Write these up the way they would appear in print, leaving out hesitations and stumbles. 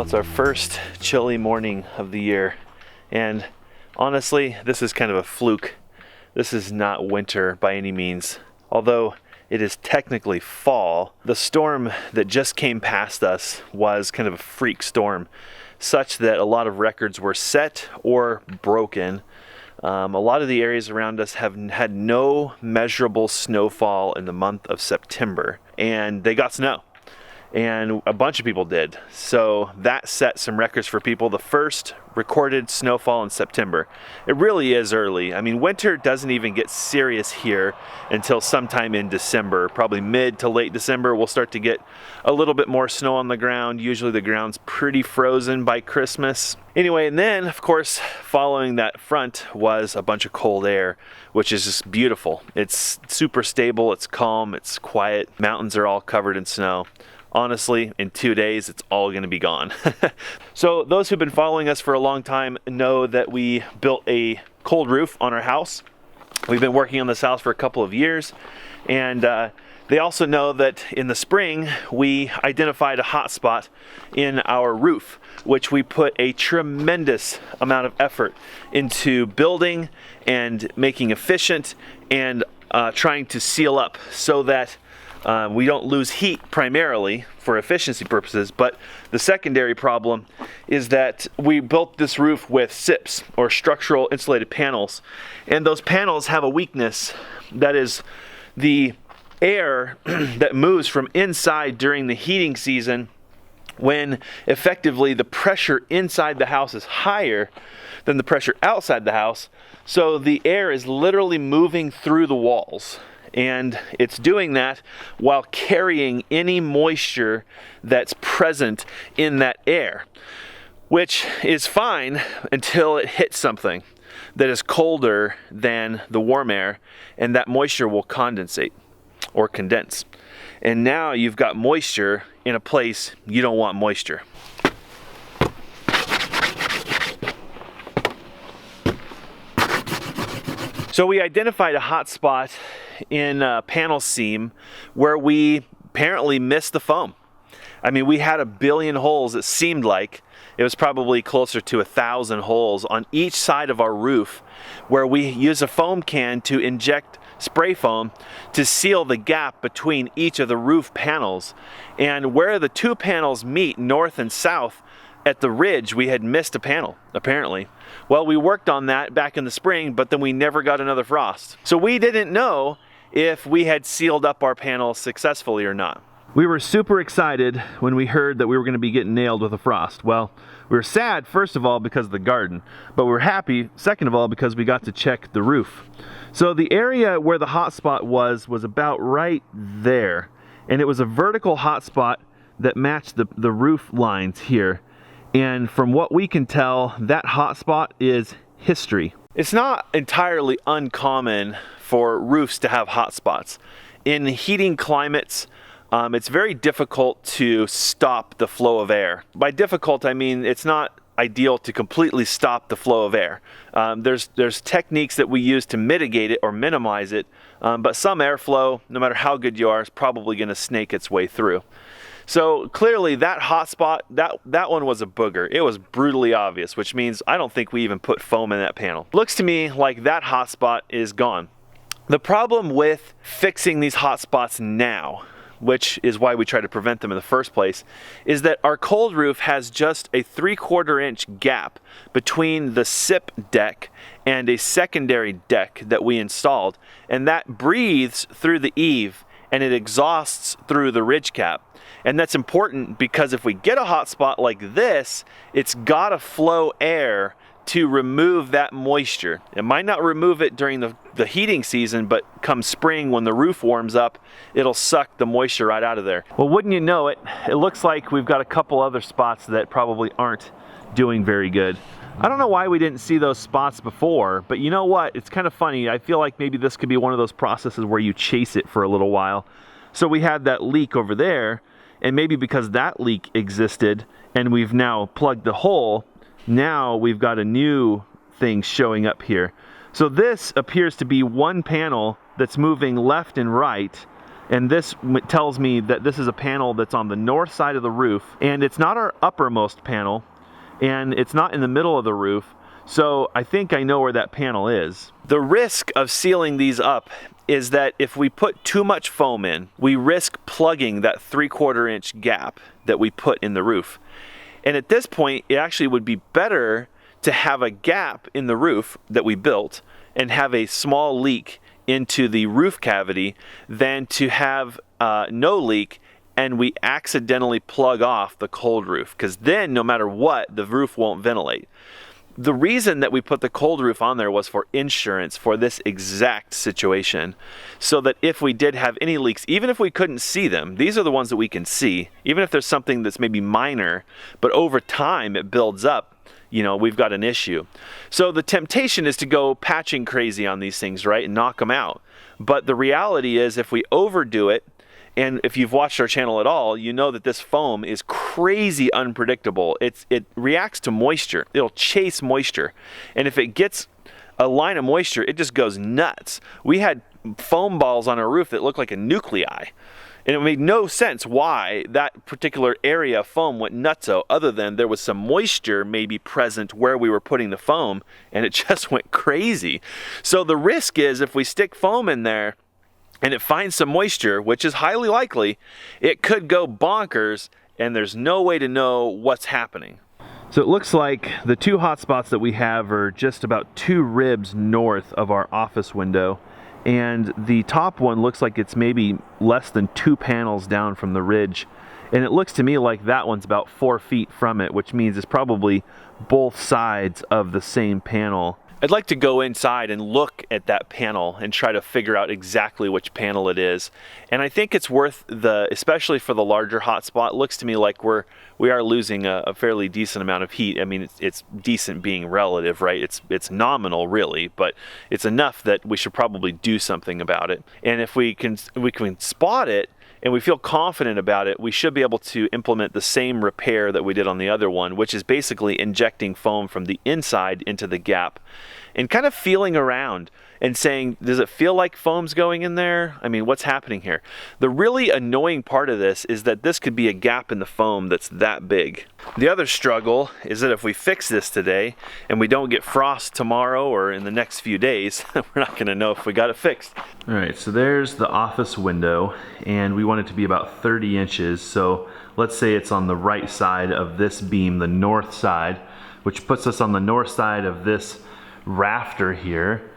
Well, it's our first chilly morning of the year, and honestly, this is kind of a fluke. This is not winter by any means. Although it is technically fall, the storm that just came past us was kind of a freak storm, such that a lot of records were set or broken. A lot of the areas around us have had no measurable snowfall in the month of September, and they got snow. And a bunch of people did. So that set some records for people. The first recorded snowfall in September. It really is early. I mean, winter doesn't even get serious here until sometime in December. Probably mid to late December, we'll start to get a little bit more snow on the ground. Usually the ground's pretty frozen by Christmas. Anyway, and then, of course, following that front was a bunch of cold air, which is just beautiful. It's super stable, it's calm, it's quiet. Mountains are all covered in snow. Honestly, in 2 days, it's all going to be gone. So those who've been following us for a long time know that we built a cold roof on our house. We've been working on this house for a couple of years, and they also know that in the spring, we identified a hot spot in our roof, which we put a tremendous amount of effort into building and making efficient and trying to seal up so that we don't lose heat primarily for efficiency purposes, but the secondary problem is that we built this roof with SIPs, or structural insulated panels, and those panels have a weakness. That is the air that moves from inside during the heating season, when effectively the pressure inside the house is higher than the pressure outside the house, so the air is literally moving through the walls. And it's doing that while carrying any moisture that's present in that air, which is fine until it hits something that is colder than the warm air, and that moisture will condensate or condense. And now you've got moisture in a place you don't want moisture. So we identified a hot spot in a panel seam where we apparently missed the foam. I mean, we had 1 billion holes, it seemed like. It was probably closer to 1,000 holes on each side of our roof, where we use a foam can to inject spray foam to seal the gap between each of the roof panels. And where the two panels meet, north and south, at the ridge, we had missed a panel, apparently. Well, we worked on that back in the spring, but then we never got another frost. So we didn't know if we had sealed up our panel successfully or not. We were super excited when we heard that we were going to be getting nailed with a frost. Well, we were sad, first of all, because of the garden, but we were happy, second of all, because we got to check the roof. So the area where the hot spot was about right there, and it was a vertical hot spot that matched the roof lines here. And from what we can tell, that hot spot is history. It's not entirely uncommon for roofs to have hot spots. In heating climates, it's very difficult to stop the flow of air. By difficult, I mean it's not ideal to completely stop the flow of air. There's techniques that we use to mitigate it or minimize it, but some airflow, no matter how good you are, is probably going to snake its way through. So clearly that hot spot, that one was a booger. It was brutally obvious, which means I don't think we even put foam in that panel. Looks to me like that hot spot is gone. The problem with fixing these hot spots now, which is why we try to prevent them in the first place, is that our cold roof has just a 3/4 inch gap between the SIP deck and a secondary deck that we installed, and that breathes through the eave and it exhausts through the ridge cap. And that's important because if we get a hot spot like this, it's gotta flow air to remove that moisture. It might not remove it during the heating season, but come spring when the roof warms up, it'll suck the moisture right out of there. Well, wouldn't you know it, it looks like we've got a couple other spots that probably aren't doing very good. I don't know why we didn't see those spots before, but you know what? It's kind of funny. I feel like maybe this could be one of those processes where you chase it for a little while. So we had that leak over there, and maybe because that leak existed and we've now plugged the hole, now we've got a new thing showing up here. So this appears to be one panel that's moving left and right, And this tells me that this is a panel that's on the north side of the roof, and it's not our uppermost panel, and it's not in the middle of the roof. So I think I know where that panel is. The risk of sealing these up is that if we put too much foam in, we risk plugging that 3/4 inch gap that we put in the roof. And at this point, it actually would be better to have a gap in the roof that we built and have a small leak into the roof cavity than to have no leak and we accidentally plug off the cold roof, because then no matter what, the roof won't ventilate. The reason that we put the cold roof on there was for insurance for this exact situation, so that if we did have any leaks, even if we couldn't see them, these are the ones that we can see, even if there's something that's maybe minor, but over time it builds up, you know, we've got an issue. So the temptation is to go patching crazy on these things, right, and knock them out. But the reality is, if we overdo it, and if you've watched our channel at all, you know that this foam is crazy unpredictable. It reacts to moisture. It'll chase moisture. And if it gets a line of moisture, it just goes nuts. We had foam balls on our roof that looked like a nuclei. And it made no sense why that particular area of foam went nutso, other than there was some moisture maybe present where we were putting the foam, and it just went crazy. So the risk is, if we stick foam in there and it finds some moisture, which is highly likely, it could go bonkers, and there's no way to know what's happening. So it looks like the two hot spots that we have are just about 2 ribs north of our office window, and the top one looks like it's maybe less than 2 panels down from the ridge, and it looks to me like that one's about 4 feet from it, which means it's probably both sides of the same panel. I'd like to go inside and look at that panel and try to figure out exactly which panel it is. And I think it's worth especially for the larger hotspot, it looks to me like we are losing a fairly decent amount of heat. I mean, it's decent being relative, right? It's nominal really, but it's enough that we should probably do something about it. And if we can spot it, and we feel confident about it, we should be able to implement the same repair that we did on the other one, which is basically injecting foam from the inside into the gap and kind of feeling around and saying, does it feel like foam's going in there? I mean, what's happening here? The really annoying part of this is that this could be a gap in the foam that's that big. The other struggle is that if we fix this today and we don't get frost tomorrow or in the next few days, we're not gonna know if we got it fixed. All right, so there's the office window, and we want it to be about 30 inches. So let's say it's on the right side of this beam, the north side, which puts us on the north side of this rafter here.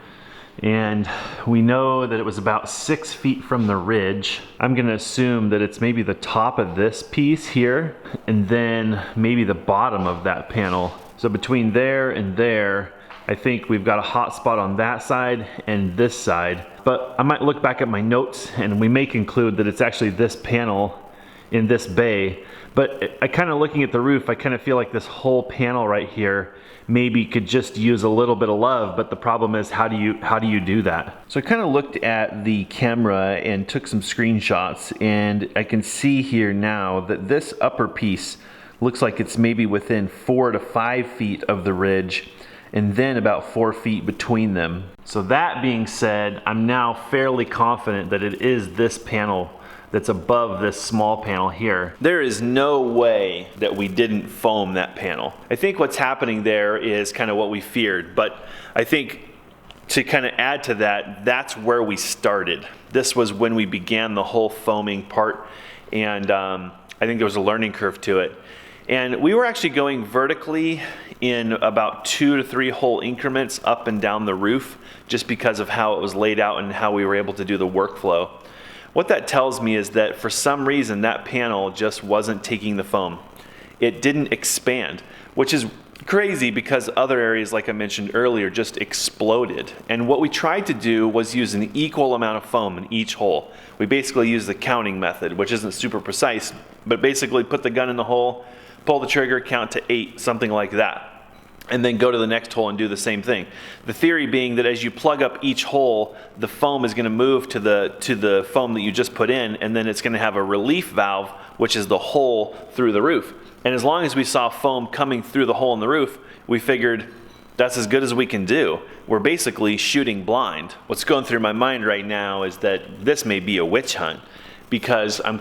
And we know that it was about 6 feet from the ridge. I'm gonna assume that it's maybe the top of this piece here, and then maybe the bottom of that panel. So between there and there, I think we've got a hot spot on that side and this side. But I might look back at my notes and we may conclude that it's actually this panel in this bay. But I kind of, looking at the roof, I kind of feel like this whole panel right here maybe could just use a little bit of love, but the problem is, how do you do that? So I kind of looked at the camera and took some screenshots, and I can see here now that this upper piece looks like it's maybe within 4 to 5 feet of the ridge, and then about 4 feet between them. So that being said, I'm now fairly confident that it is this panel that's above this small panel here. There is no way that we didn't foam that panel. I think what's happening there is kind of what we feared, but I think to kind of add to that, that's where we started. This was when we began the whole foaming part, and I think there was a learning curve to it. And we were actually going vertically in about 2 to 3 hole increments up and down the roof, just because of how it was laid out and how we were able to do the workflow. What that tells me is that for some reason that panel just wasn't taking the foam. It didn't expand, which is crazy because other areas, like I mentioned earlier, just exploded. And what we tried to do was use an equal amount of foam in each hole. We basically used the counting method, which isn't super precise, but basically put the gun in the hole, pull the trigger, count to 8, something like that, and then go to the next hole and do the same thing. The theory being that as you plug up each hole, the foam is going to move to the foam that you just put in, and then it's going to have a relief valve, which is the hole through the roof. And as long as we saw foam coming through the hole in the roof, we figured that's as good as we can do. We're basically shooting blind. What's going through my mind right now is that this may be a witch hunt, because I'm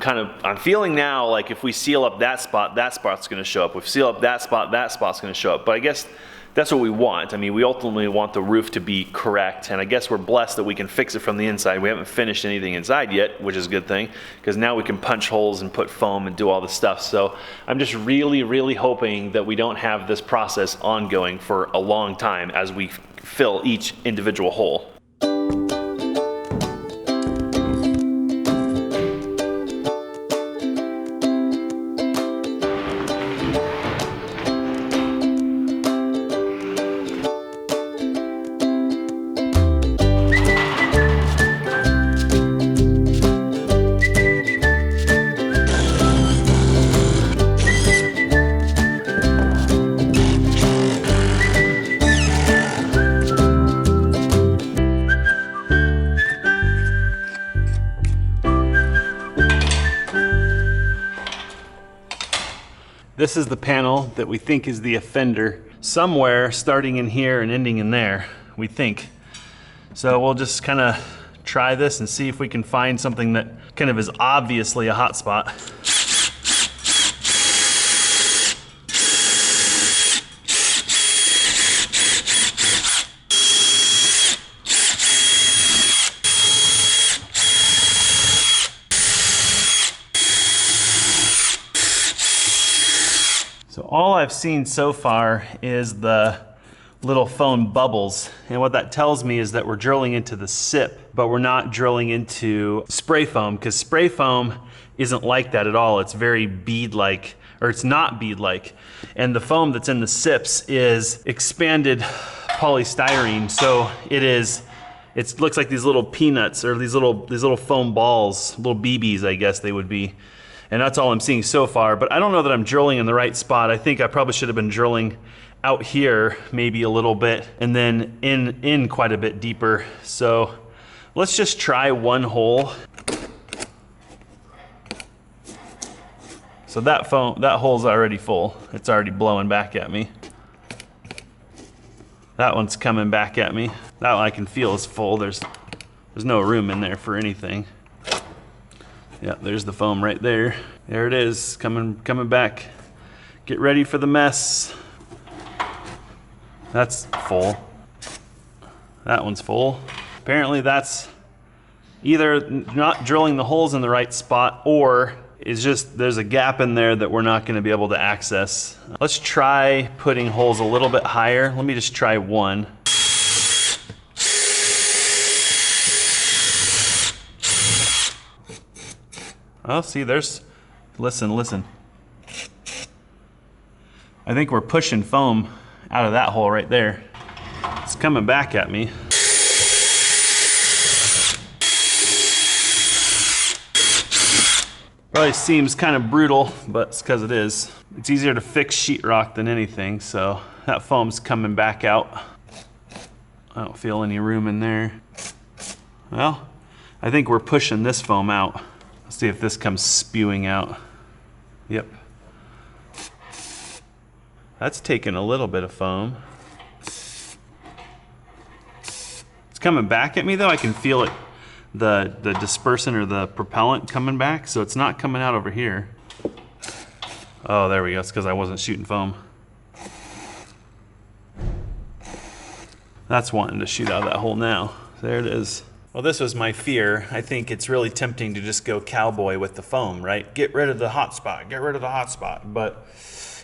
feeling now like if we seal up that spot's gonna show up. If we seal up that spot's gonna show up. But I guess that's what we want. I mean, we ultimately want the roof to be correct, and I guess we're blessed that we can fix it from the inside. We haven't finished anything inside yet, which is a good thing, because now we can punch holes and put foam and do all this stuff. So I'm just really, really hoping that we don't have this process ongoing for a long time as we fill each individual hole. This is the panel that we think is the offender, somewhere starting in here and ending in there, we think. So we'll just kind of try this and see if we can find something that kind of is obviously a hot spot. So all I've seen so far is the little foam bubbles. And what that tells me is that we're drilling into the sip, but we're not drilling into spray foam, because spray foam isn't like that at all. It's very bead-like, or it's not bead-like. And the foam that's in the sips is expanded polystyrene. So it looks like these little peanuts, or these little foam balls, little BBs, I guess they would be. And that's all I'm seeing so far, but I don't know that I'm drilling in the right spot. I think I probably should have been drilling out here maybe a little bit, and then in quite a bit deeper. So let's just try one hole. So that hole's already full. It's already blowing back at me. That one's coming back at me. That one I can feel is full. There's no room in there for anything. Yeah, there's the foam right there. There it is, coming back. Get ready for the mess. That's full. That one's full. Apparently that's either not drilling the holes in the right spot, or it's just there's a gap in there that we're not gonna be able to access. Let's try putting holes a little bit higher. Let me just try one. Oh, see, listen. I think we're pushing foam out of that hole right there. It's coming back at me. Probably seems kind of brutal, but it's because it is. It's easier to fix sheetrock than anything, so that foam's coming back out. I don't feel any room in there. Well, I think we're pushing this foam out. Let's see if this comes spewing out. Yep. That's taking a little bit of foam. It's coming back at me though. I can feel it, the dispersant or the propellant coming back, so it's not coming out over here. Oh, there we go. It's because I wasn't shooting foam. That's wanting to shoot out of that hole now. There it is. Well, this was my fear. I think it's really tempting to just go cowboy with the foam, right? Get rid of the hot spot, get rid of the hot spot. But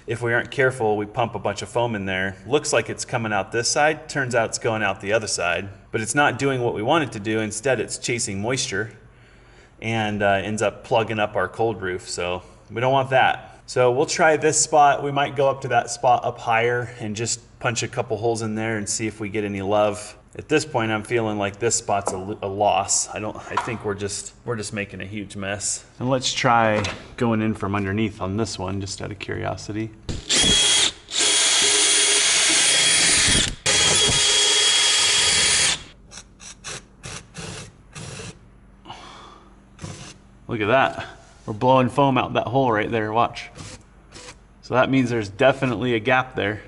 if we aren't careful, we pump a bunch of foam in there. Looks like it's coming out this side. Turns out it's going out the other side. But it's not doing what we want it to do. Instead, it's chasing moisture and ends up plugging up our cold roof. So we don't want that. So we'll try this spot. We might go up to that spot up higher and just punch a couple holes in there and see if we get any love. At this point, I'm feeling like this spot's a loss. I think we're just making a huge mess. And let's try going in from underneath on this one, just out of curiosity. Look at that. We're blowing foam out that hole right there, watch. So that means there's definitely a gap there.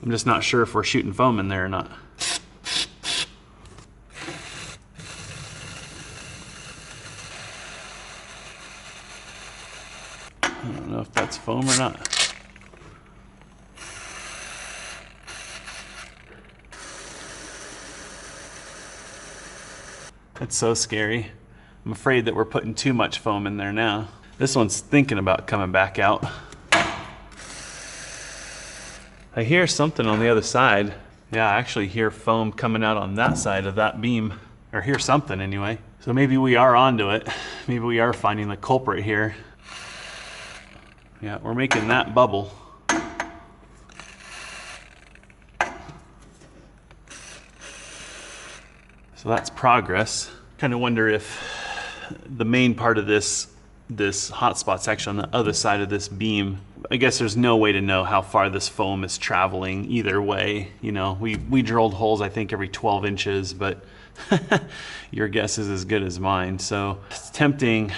I'm just not sure if we're shooting foam in there or not. I don't know if that's foam or not. That's so scary. I'm afraid that we're putting too much foam in there now. This one's thinking about coming back out. I hear something on the other side. Yeah, I actually hear foam coming out on that side of that beam, or hear something anyway. So maybe we are onto it. Maybe we are finding the culprit here. Yeah, we're making that bubble. So that's progress. Kind of wonder if the main part of this hotspot's actually on the other side of this beam. I guess there's no way to know how far this foam is traveling either way. You know, we drilled holes I think every 12 inches, but your guess is as good as mine. So it's tempting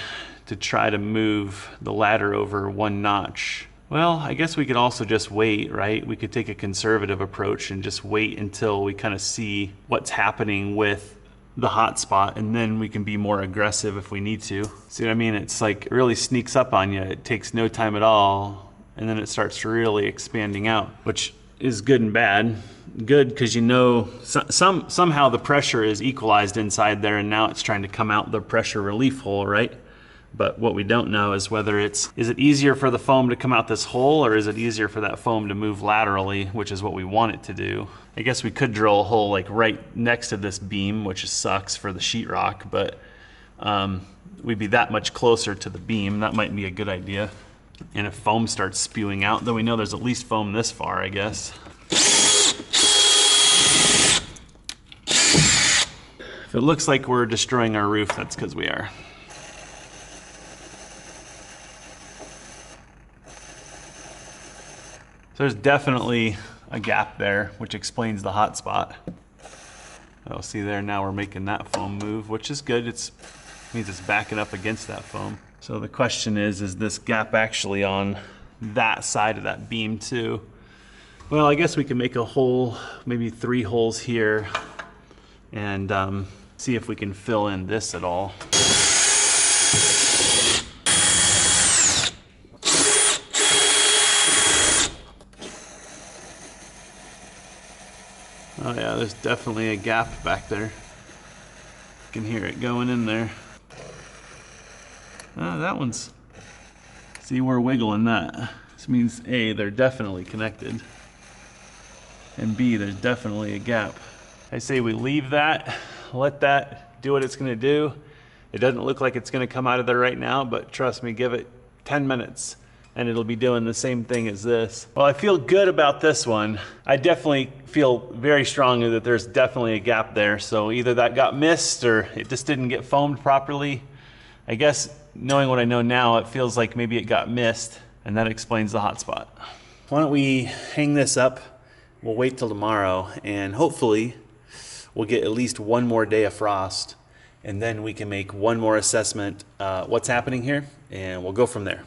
to try to move the ladder over one notch. Well, I guess we could also just wait, right? We could take a conservative approach and just wait until we kind of see what's happening with the hot spot, and then we can be more aggressive if we need to. See what I mean? It's like it really sneaks up on you. It takes no time at all, and then it starts really expanding out, which is good and bad. Good because you know somehow the pressure is equalized inside there, and now it's trying to come out the pressure relief hole, right? But what we don't know is whether is it easier for the foam to come out this hole, or is it easier for that foam to move laterally, which is what we want it to do. I guess we could drill a hole like right next to this beam, which sucks for the sheetrock, but we'd be that much closer to the beam. That might be a good idea. And if foam starts spewing out, then we know there's at least foam this far, I guess. If it looks like we're destroying our roof, that's because we are. So there's definitely a gap there, which explains the hot spot. Oh, see there, now we're making that foam move, which is good. It means it's backing up against that foam. So the question is this gap actually on that side of that beam too? Well, I guess we can make a hole, maybe 3 holes here, and see if we can fill in this at all. Oh yeah, there's definitely a gap back there. You can hear it going in there. Oh, that one's, see, we're wiggling that. This means A, they're definitely connected. And B, there's definitely a gap. I say we leave that, let that do what it's gonna do. It doesn't look like it's gonna come out of there right now, but trust me, give it 10 minutes and it'll be doing the same thing as this. Well, I feel good about this one. I definitely feel very strongly that there's definitely a gap there. So either that got missed or it just didn't get foamed properly. I guess knowing what I know now, it feels like maybe it got missed, and that explains the hot spot. Why don't we hang this up? We'll wait till tomorrow, and hopefully we'll get at least one more day of frost, and then we can make one more assessment what's happening here, and we'll go from there.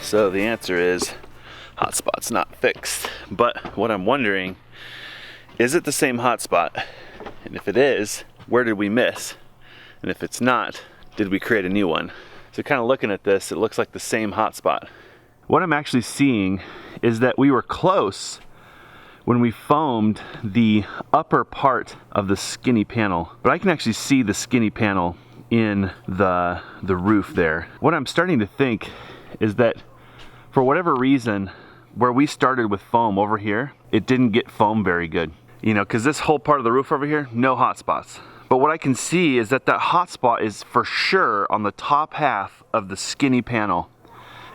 So the answer is hotspot's not fixed. But what I'm wondering, is it the same hotspot? And if it is, where did we miss? And if it's not, did we create a new one? So kind of looking at this, it looks like the same hotspot. What I'm actually seeing is that we were close when we foamed the upper part of the skinny panel, but I can actually see the skinny panel in the roof there. What I'm starting to think is that for whatever reason, where we started with foam over here, it didn't get foam very good. You know, because this whole part of the roof over here, no hot spots. But what I can see is that that hot spot is for sure on the top half of the skinny panel.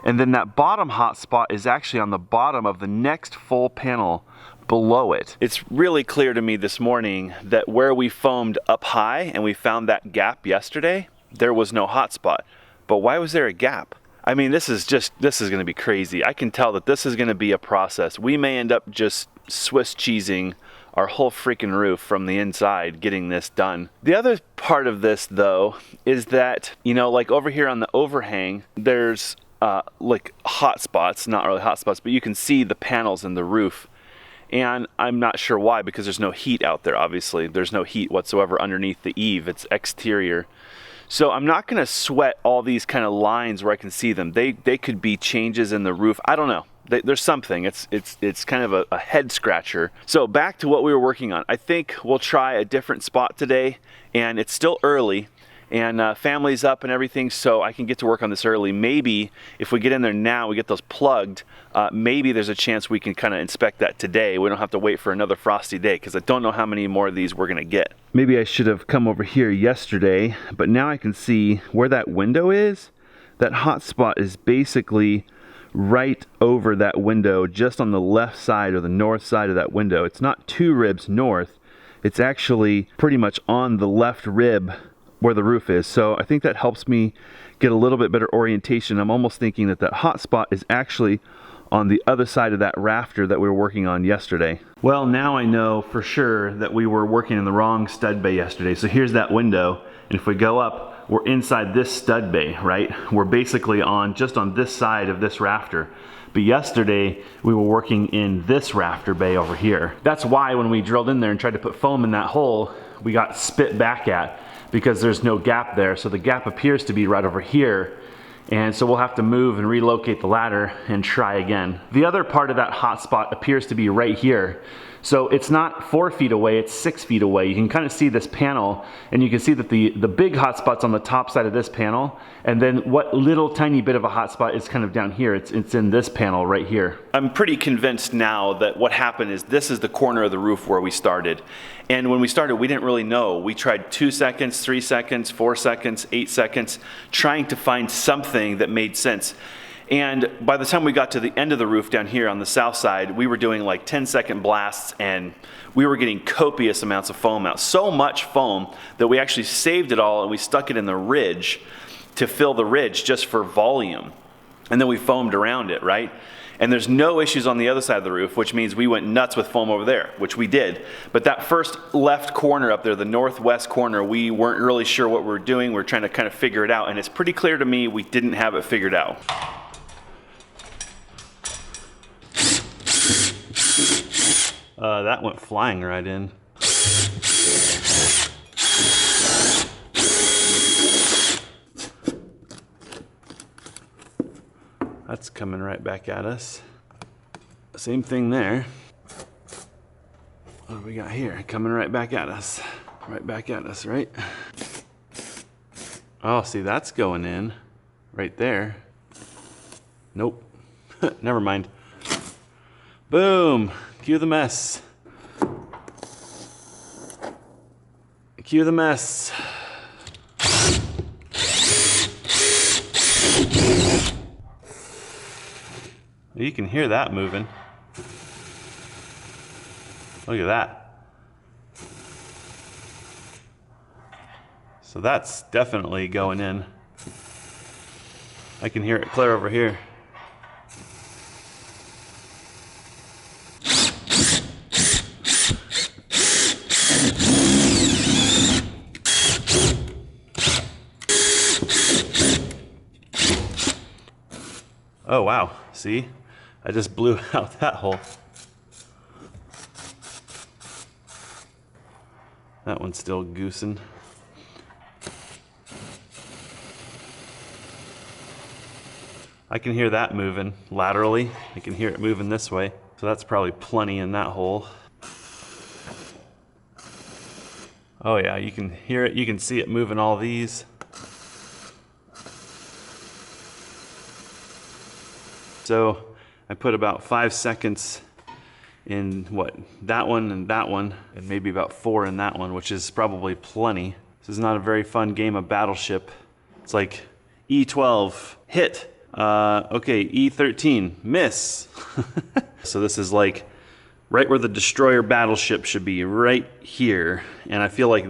And then that bottom hot spot is actually on the bottom of the next full panel below it. It's really clear to me this morning that where we foamed up high and we found that gap yesterday, there was no hot spot. But why was there a gap? I mean, this is gonna be crazy. I can tell that this is gonna be a process. We may end up just Swiss cheesing our whole freaking roof from the inside getting this done. The other part of this though is that, you know, like over here on the overhang, there's like hot spots, not really hot spots, but you can see the panels in the roof. And I'm not sure why, because there's no heat out there, obviously. There's no heat whatsoever underneath the eave, it's exterior. So I'm not gonna sweat all these kind of lines where I can see them. They could be changes in the roof, I don't know. There's something, it's kind of a head scratcher. So back to what we were working on. I think we'll try a different spot today, and it's still early, and family's up and everything, so I can get to work on this early. Maybe if we get in there now, we get those plugged, maybe there's a chance we can kind of inspect that today. We don't have to wait for another frosty day, because I don't know how many more of these we're gonna get. Maybe I should have come over here yesterday, but now I can see where that window is. That hot spot is basically right over that window, just on the left side or the north side of that window. It's not 2 ribs north, it's actually pretty much on the left rib where the roof is. So I think that helps me get a little bit better orientation. I'm almost thinking that that hot spot is actually on the other side of that rafter that we were working on yesterday. Well, now I know for sure that we were working in the wrong stud bay yesterday. So here's that window, and if we go up, we're inside this stud bay, right? We're basically just on this side of this rafter. But yesterday, we were working in this rafter bay over here. That's why when we drilled in there and tried to put foam in that hole, we got spit back at, because there's no gap there. So the gap appears to be right over here. And so we'll have to move and relocate the ladder and try again. The other part of that hot spot appears to be right here. So it's not 4 feet away, it's 6 feet away. You can kind of see this panel, and you can see that the big hot spot's on the top side of this panel, and then what little tiny bit of a hot spot is kind of down here. It's in this panel right here. I'm pretty convinced now that what happened is this is the corner of the roof where we started. And when we started, we didn't really know. We tried 2 seconds, 3 seconds, 4 seconds, 8 seconds, trying to find something that made sense. And by the time we got to the end of the roof down here on the south side, we were doing like 10-second blasts, and we were getting copious amounts of foam out. So much foam that we actually saved it all and we stuck it in the ridge to fill the ridge just for volume. And then we foamed around it, right? And there's no issues on the other side of the roof, which means we went nuts with foam over there, which we did. But that first left corner up there, the northwest corner, we weren't really sure what we were doing. We were trying to kind of figure it out, and it's pretty clear to me we didn't have it figured out. That went flying right in. That's coming right back at us. Same thing there. What do we got here? Coming right back at us. Right back at us, right? Oh, see, that's going in right there. Nope. Never mind. Boom. Cue the mess. Cue the mess. You can hear that moving. Look at that. So that's definitely going in. I can hear it clear over here. Oh wow, see? I just blew out that hole. That one's still goosing. I can hear that moving laterally. I can hear it moving this way. So that's probably plenty in that hole. Oh yeah, you can hear it, you can see it moving all these. So I put about 5 seconds in what, that one and that one, and maybe about 4 in that one, which is probably plenty. This is not a very fun game of Battleship. It's like E12, hit. Okay, E13, miss. So this is like right where the destroyer battleship should be, right here. And I feel like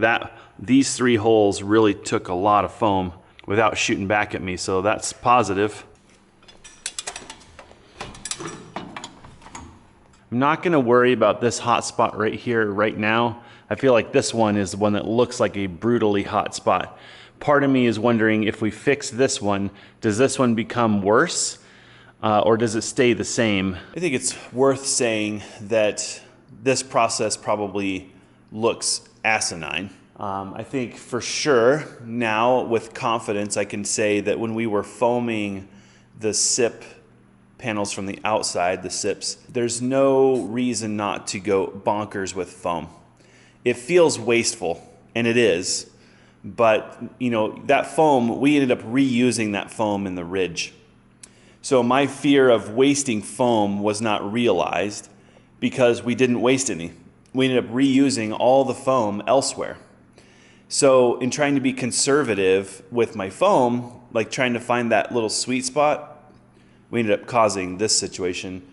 these 3 holes really took a lot of foam without shooting back at me, so that's positive. I'm not gonna worry about this hot spot right here, right now. I feel like this one is the one that looks like a brutally hot spot. Part of me is wondering if we fix this one, does this one become worse? Or does it stay the same? I think it's worth saying that this process probably looks asinine. I think for sure now with confidence I can say that when we were foaming the SIP panels from the outside, the SIPs, there's no reason not to go bonkers with foam. It feels wasteful, and it is, but you know, that foam, we ended up reusing that foam in the ridge. So my fear of wasting foam was not realized because we didn't waste any. We ended up reusing all the foam elsewhere. So in trying to be conservative with my foam, like trying to find that little sweet spot, we ended up causing this situation.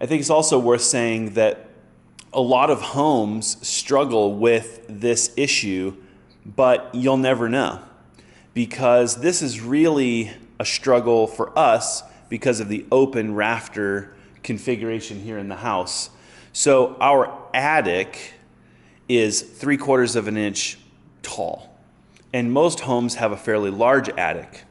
I think it's also worth saying that a lot of homes struggle with this issue, but you'll never know because this is really a struggle for us because of the open rafter configuration here in the house. So our attic is 3/4 of an inch tall, and most homes have a fairly large attic.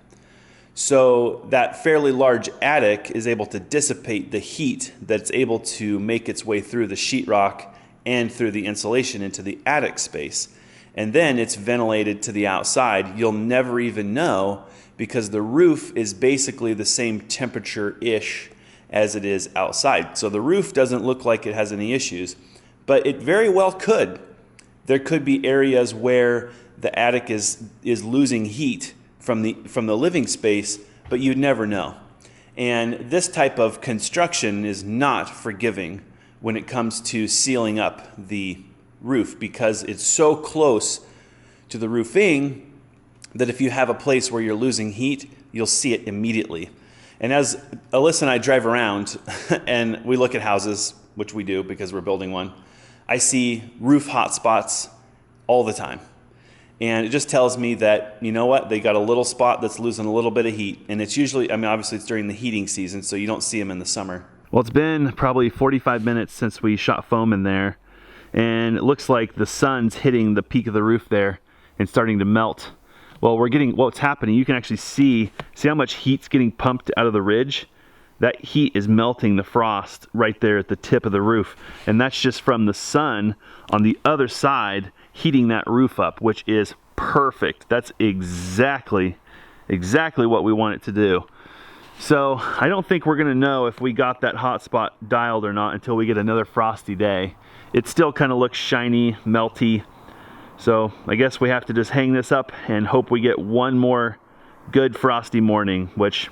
So that fairly large attic is able to dissipate the heat that's able to make its way through the sheetrock and through the insulation into the attic space. And then it's ventilated to the outside. You'll never even know because the roof is basically the same temperature-ish as it is outside. So the roof doesn't look like it has any issues, but it very well could. There could be areas where the attic is losing heat from the living space, but you'd never know. And this type of construction is not forgiving when it comes to sealing up the roof because it's so close to the roofing that if you have a place where you're losing heat, you'll see it immediately. And as Alyssa and I drive around and we look at houses, which we do because we're building one, I see roof hot spots all the time. And it just tells me that, you know what, they got a little spot that's losing a little bit of heat. And it's usually, I mean, obviously it's during the heating season, so you don't see them in the summer. Well, it's been probably 45 minutes since we shot foam in there. And it looks like the sun's hitting the peak of the roof there and starting to melt. Well, what's happening, you can actually see how much heat's getting pumped out of the ridge? That heat is melting the frost right there at the tip of the roof. And that's just from the sun on the other side heating that roof up, which is perfect. That's exactly what we want it to do. So I don't think we're gonna know if we got that hot spot dialed or not until we get another frosty day. It still kind of looks shiny, melty. So I guess we have to just hang this up and hope we get one more good frosty morning, which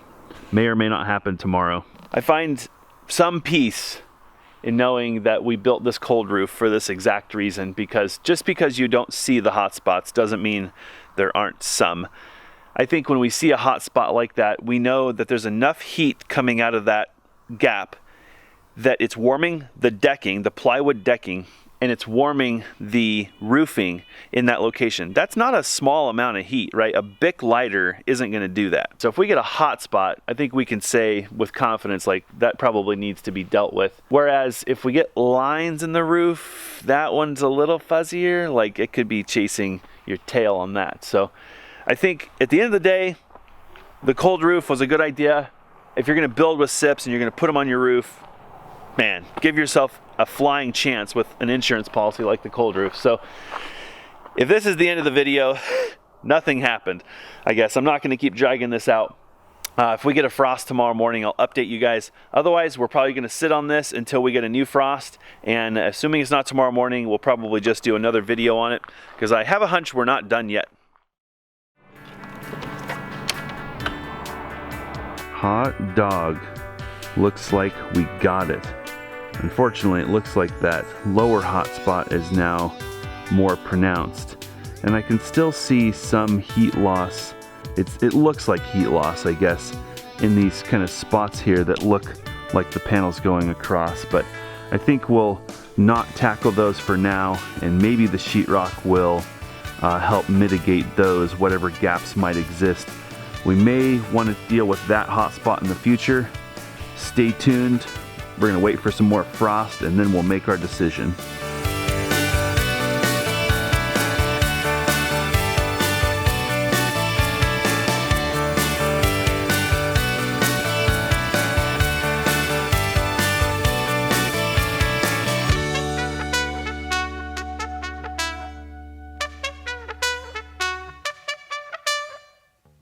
may or may not happen tomorrow. I find some peace in knowing that we built this cold roof for this exact reason, because just because you don't see the hot spots doesn't mean there aren't some. I think when we see a hot spot like that, we know that there's enough heat coming out of that gap that it's warming the decking, the plywood decking, and it's warming the roofing in that location. That's not a small amount of heat, right? A Bic lighter isn't gonna do that. So if we get a hot spot, I think we can say with confidence, like, that probably needs to be dealt with. Whereas if we get lines in the roof, that one's a little fuzzier, like it could be chasing your tail on that. So I think at the end of the day, the cold roof was a good idea. If you're gonna build with SIPs and you're gonna put them on your roof, man, give yourself a flying chance with an insurance policy like the cold roof. So if this is the end of the video, nothing happened. I guess I'm not going to keep dragging this out. If we get a frost tomorrow morning, I'll update you guys. Otherwise, we're probably going to sit on this until we get a new frost. And assuming it's not tomorrow morning, we'll probably just do another video on it, because I have a hunch we're not done yet. Hot dog. Looks like we got it. Unfortunately, it looks like that lower hot spot is now more pronounced, and I can still see some heat loss. It looks like heat loss, I guess, in these kind of spots here that look like the panel's going across, but I think we'll not tackle those for now, and maybe the sheetrock will help mitigate those, whatever gaps might exist. We may want to deal with that hot spot in the future. Stay tuned. We're going to wait for some more frost and then we'll make our decision.